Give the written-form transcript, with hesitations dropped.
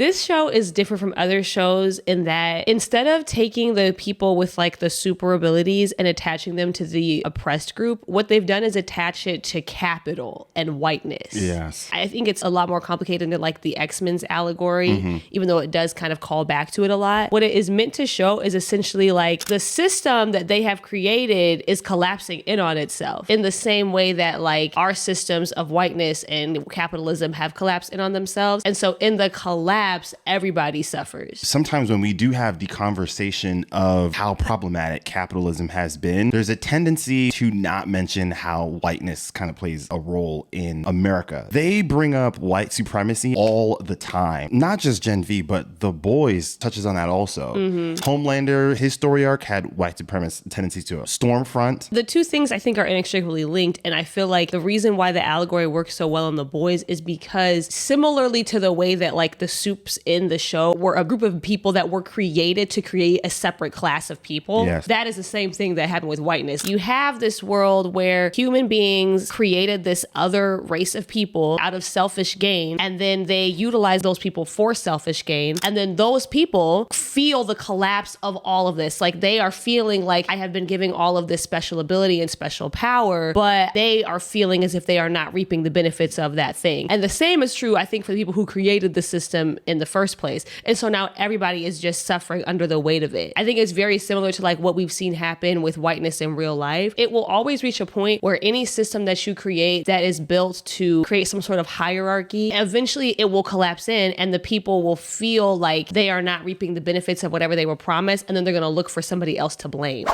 This show is different from other shows in that instead of taking the people with like the super abilities and attaching them to the oppressed group, what they've done is attach it to capital and whiteness. Yes. I think it's a lot more complicated than like the X-Men's allegory, even though it does kind of call back to it a lot. What it is meant to show is essentially like the system that they have created is collapsing in on itself in the same way that like our systems of whiteness and capitalism have collapsed in on themselves. And so in the collapse, everybody suffers. Sometimes when we do have the conversation of how problematic capitalism has been, there's a tendency to not mention how whiteness kind of plays a role in America. They bring up white supremacy all the time. Not just Gen V, but The Boys touches on that also. Homelander, his story arc had white supremacist tendencies to a Stormfront. The two things I think are inextricably linked, and I feel like the reason why the allegory works so well on The Boys is because similarly to the way that like the soups in the show were a group of people that were created to create a separate class of people, that is the same thing that happened with whiteness. You have this world where human beings created this other race of people out of selfish gain, and then they utilize those people for selfish gain, and then those people feel the collapse of all of this. Like they are feeling like I have been giving all of this special ability and special power, but they are feeling as if they are not reaping the benefits of that thing. And the same is true, I think, for the people who created the system in the first place. And so now everybody is just suffering under the weight of it. I think it's very similar to like what we've seen happen with whiteness in real life. It will always reach a point where any system that you create that is built to create some sort of hierarchy, eventually it will collapse in and the people will feel like they are not reaping the benefits of whatever they were promised, and then they're going to look for somebody else to blame.